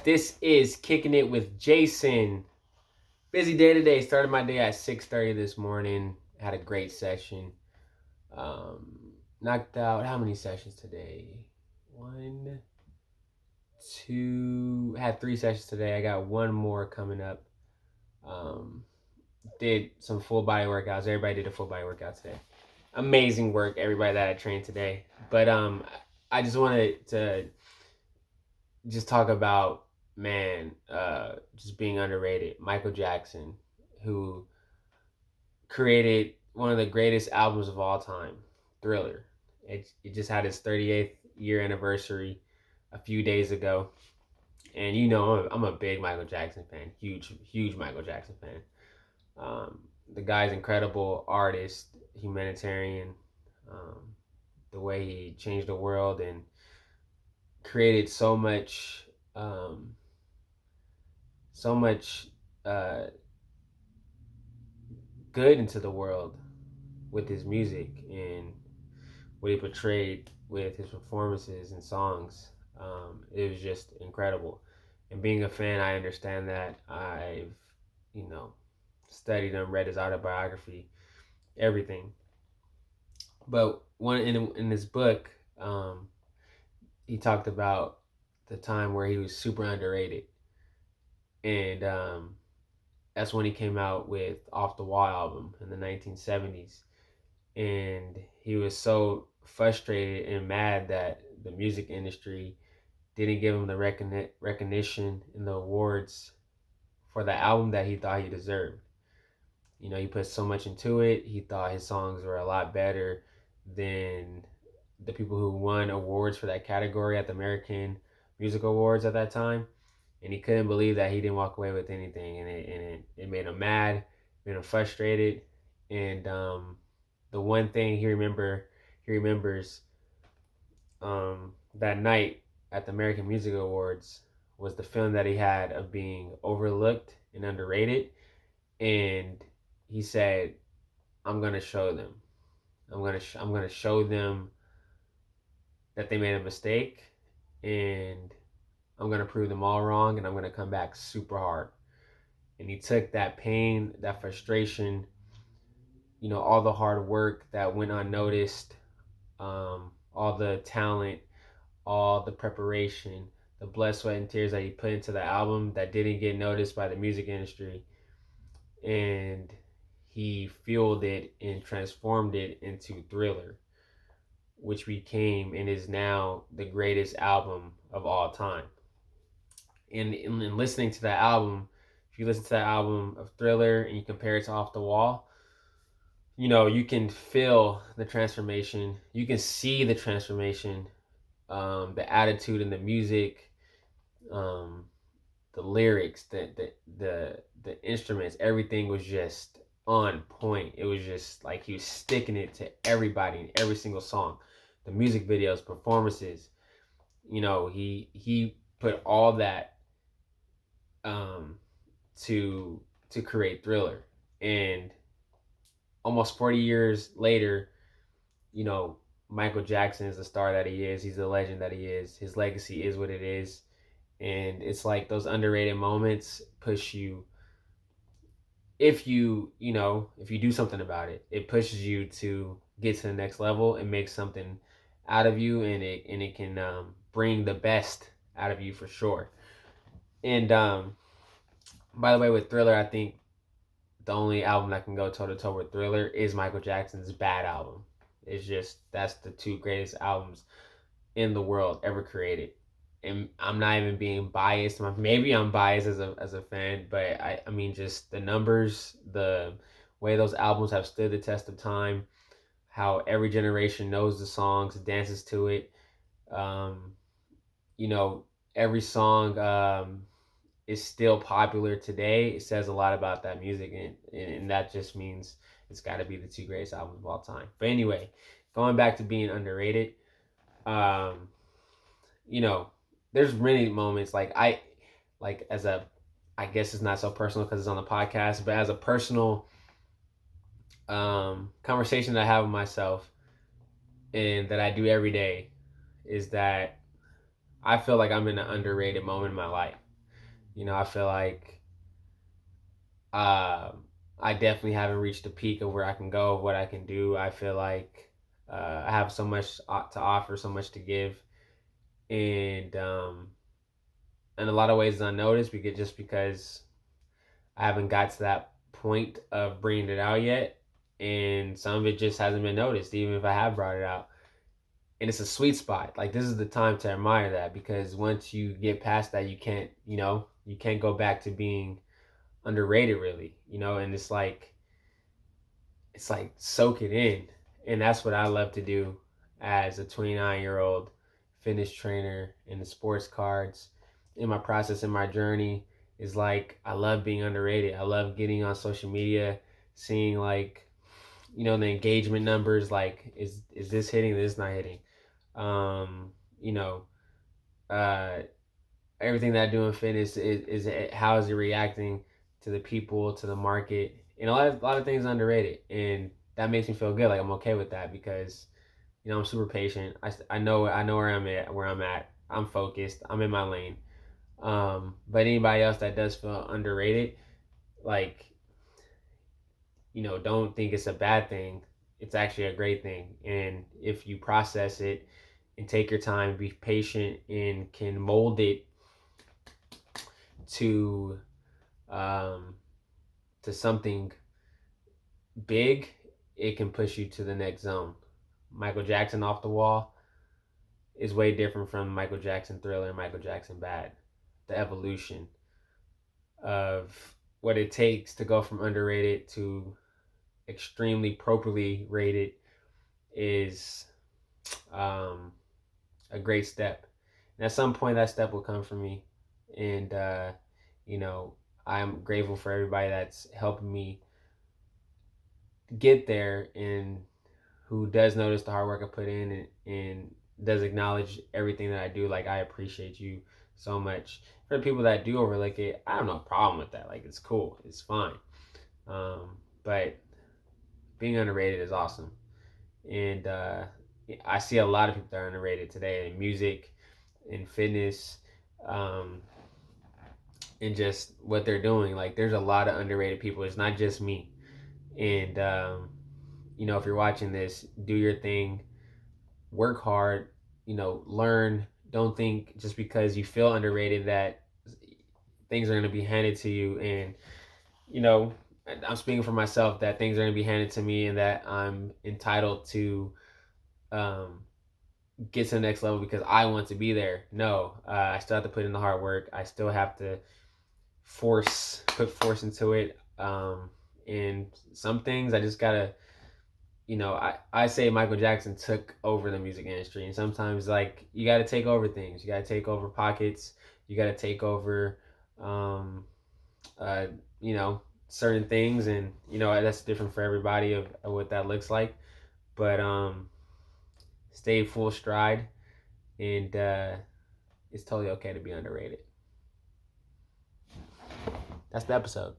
This is Kicking It with Jason. Busy day today. Started my day at 6:30 this morning. Had a great session. Knocked out how many sessions today? One, two. Had three sessions today. I got one more coming up. Um, did some full body workouts. Everybody did a full body workout today. Amazing work, everybody that I trained today. But I just wanted to just talk about just being underrated. Michael Jackson, who created one of the greatest albums of all time, Thriller. It just had its 38th year anniversary a few days ago, and I'm a big Michael Jackson fan, huge Michael Jackson fan. The guy's incredible artist, humanitarian. Um, the way he changed the world and created um, so much uh, good into the world with his music and what he portrayed with his performances and songs. It was just incredible. And being a fan, I understand that. I've, you know, studied him, read his autobiography, everything. But one in his book, he talked about the time where he was super underrated, and that's when he came out with Off the Wall album in the 1970s. And he was so frustrated and mad that the music industry didn't give him the recognition and the awards for the album that he thought he deserved. He put so much into it. He thought his songs were a lot better than the people who won awards for that category at the American Music Awards at that time. And he couldn't believe that he didn't walk away with anything, and it made him mad, made him frustrated. And the one thing he remembers that night at the American Music Awards was the feeling that he had of being overlooked and underrated. And he said, "I'm gonna show them. I'm gonna show them that they made a mistake, and I'm gonna prove them all wrong, and I'm gonna come back super hard." And he took that pain, that frustration, all the hard work that went unnoticed, all the talent, all the preparation, the blood, sweat, and tears that he put into the album that didn't get noticed by the music industry, and he fueled it and transformed it into Thriller, which became and is now the greatest album of all time. And in listening to that album, if you listen to that album of Thriller and you compare it to Off the Wall, you can feel the transformation. You can see the transformation, the attitude and the music, the lyrics, the instruments. Everything was just on point. It was just like he was sticking it to everybody in every single song. The music videos, performances. He put all that to create Thriller. And almost 40 years later, Michael Jackson is the star that he is. He's the legend that he is. His legacy is what it is. And it's like those underrated moments push you. If you do something about it, it pushes you to get to the next level and make something out of you, and it can bring the best out of you for sure. And by the way, with Thriller, I think the only album that can go toe to toe with Thriller is Michael Jackson's Bad album. It's just that's the two greatest albums in the world ever created. And I'm not even being biased. Maybe I'm biased as a fan, but I mean just the numbers, the way those albums have stood the test of time, how every generation knows the songs, dances to it. Um, every song is still popular today. It says a lot about that music, and that just means it's got to be the two greatest albums of all time. But anyway, going back to being underrated, um, there's many moments I guess it's not so personal because it's on the podcast, but as a personal conversation that I have with myself and that I do every day is that I feel like I'm in an underrated moment in my life. I feel like uh, I definitely haven't reached the peak of where I can go, of what I can do. I feel like I have so much to offer, so much to give, and in a lot of ways unnoticed because I haven't got to that point of bringing it out yet, and some of it just hasn't been noticed, even if I have brought it out. And it's a sweet spot. Like, this is the time to admire that, because once you get past that, you can't go back to being underrated, really. And it's like soak it in, and that's what I love to do as a 29-year-old fitness trainer in the sports cards. In my process, in my journey, is like I love being underrated. I love getting on social media, seeing like the engagement numbers. Like, is this hitting? Is this not hitting? Um, you know, uh, Everything that I do in fitness is how is it reacting to the people, to the market, and a lot of things are underrated, and that makes me feel good. Like, I'm okay with that because I'm super patient. I know where I'm at. I'm focused. I'm in my lane. But anybody else that does feel underrated, like, don't think it's a bad thing. It's actually a great thing, and if you process it and take your time, be patient, and can mold it to um, to something big, it can push you to the next zone. Michael Jackson Off the Wall is way different from Michael Jackson Thriller and Michael Jackson Bad. The evolution of what it takes to go from underrated to extremely properly rated is um, a great step. And at some point, that step will come for me. And, you know, I'm grateful for everybody that's helping me get there and who does notice the hard work I put in, and does acknowledge everything that I do. Like, I appreciate you so much. For the people that do overlook it, I have no problem with that. Like, it's cool, it's fine. But being underrated is awesome, and I see a lot of people that are underrated today in music, in fitness, um, and just what they're doing. Like, there's a lot of underrated people. It's not just me. And if you're watching this, do your thing, work hard, learn. Don't think just because you feel underrated that things are going to be handed to you. And, you know, I'm speaking for myself, that things are going to be handed to me and that I'm entitled to um, get to the next level because I want to be there. No, I still have to put in the hard work. I still have to put force into it. And some things I just got to, I say Michael Jackson took over the music industry, and sometimes, like, you got to take over things. You got to take over pockets. You got to take over, um, uh, certain things, and that's different for everybody of what that looks like. But stay full stride, and it's totally okay to be underrated. That's the episode.